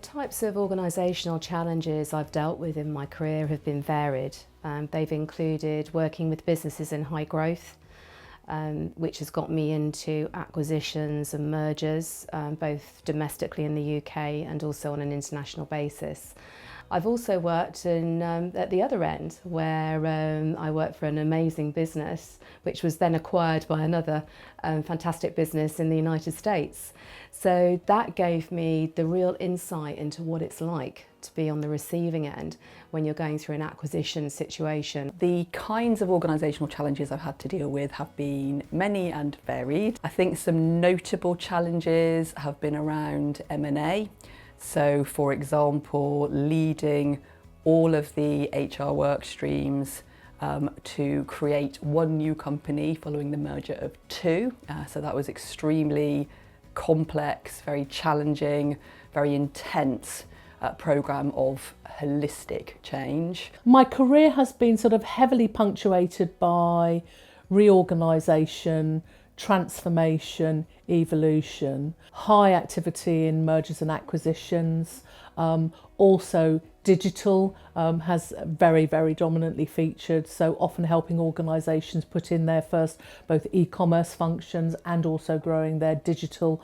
types of organisational challenges I've dealt with in my career have been varied. They've included working with businesses in high growth, which has got me into acquisitions and mergers, both domestically in the UK and also on an international basis. I've also worked at the other end, where I worked for an amazing business, which was then acquired by another fantastic business in the United States. So that gave me the real insight into what it's like to be on the receiving end when you're going through an acquisition situation. The kinds of organisational challenges I've had to deal with have been many and varied. I think some notable challenges have been around M&A. So, for example, leading all of the HR work streams to create one new company following the merger of two. So that was extremely complex, very challenging, very intense programme of holistic change. My career has been sort of heavily punctuated by reorganisation, transformation, evolution, high activity in mergers and acquisitions. Also digital has very, very dominantly featured, so often helping organisations put in their first both e-commerce functions and also growing their digital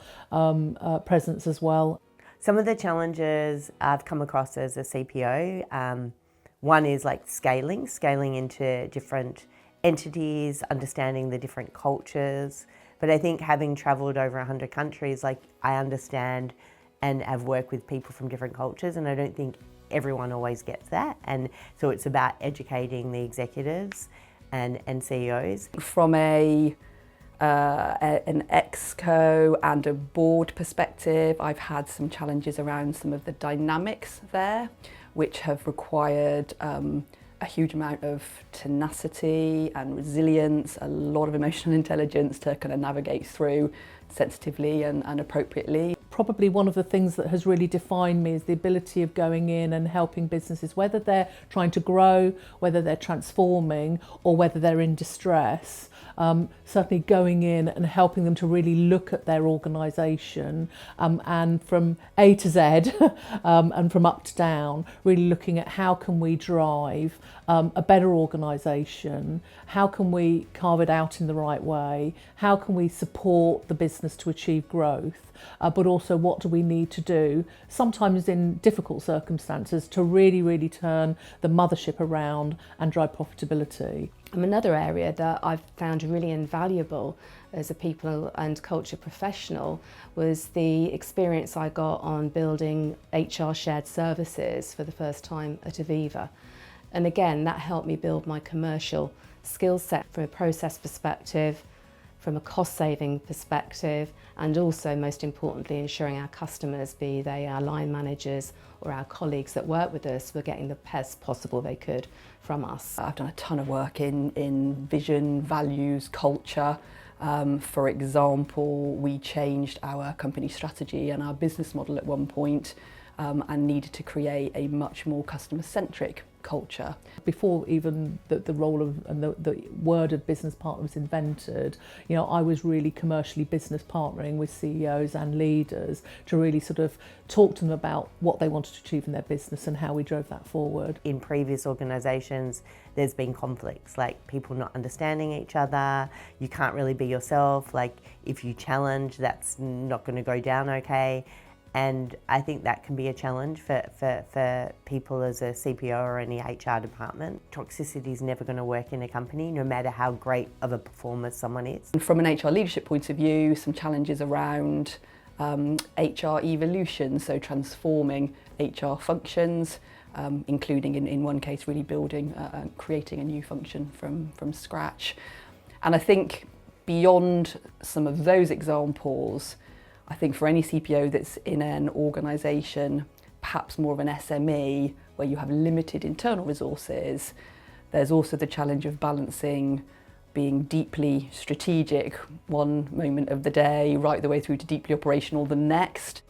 presence as well. Some of the challenges I've come across as a CPO, one is like scaling into different entities, understanding the different cultures. But I think having travelled over 100 countries, like I understand and have worked with people from different cultures, and I don't think everyone always gets that. And so it's about educating the executives and CEOs. From an exco and a board perspective, I've had some challenges around some of the dynamics there, which have required a huge amount of tenacity and resilience, a lot of emotional intelligence to kind of navigate through sensitively and appropriately. Probably one of the things that has really defined me is the ability of going in and helping businesses, whether they're trying to grow, whether they're transforming, or whether they're in distress. Certainly going in and helping them to really look at their organisation and from A to Z and from up to down, really looking at how can we drive a better organisation, how can we carve it out in the right way, how can we support the business to achieve growth, but also what do we need to do, sometimes in difficult circumstances, to really, really turn the mothership around and drive profitability. Another area that I've found really invaluable as a people and culture professional was the experience I got on building HR shared services for the first time at Aviva. And again, that helped me build my commercial skill set from a process perspective, from a cost-saving perspective, and also, most importantly, ensuring our customers, be they our line managers or our colleagues that work with us, were getting the best possible they could from us. I've done a ton of work in vision, values, culture. For example, we changed our company strategy and our business model at one point and needed to create a much more customer-centric culture. Before even the role of and the word of business partner was invented, you know, I was really commercially business partnering with CEOs and leaders to really sort of talk to them about what they wanted to achieve in their business and how we drove that forward. In previous organisations, there's been conflicts, like people not understanding each other, you can't really be yourself, like if you challenge, that's not going to go down okay. And I think that can be a challenge for people as a CPO or any HR department. Toxicity is never going to work in a company, no matter how great of a performer someone is. And from an HR leadership point of view, some challenges around HR evolution, so transforming HR functions, including in one case really building, creating a new function from scratch. And I think beyond some of those examples, I think for any CPO that's in an organisation, perhaps more of an SME, where you have limited internal resources, there's also the challenge of balancing being deeply strategic one moment of the day, right the way through to deeply operational the next.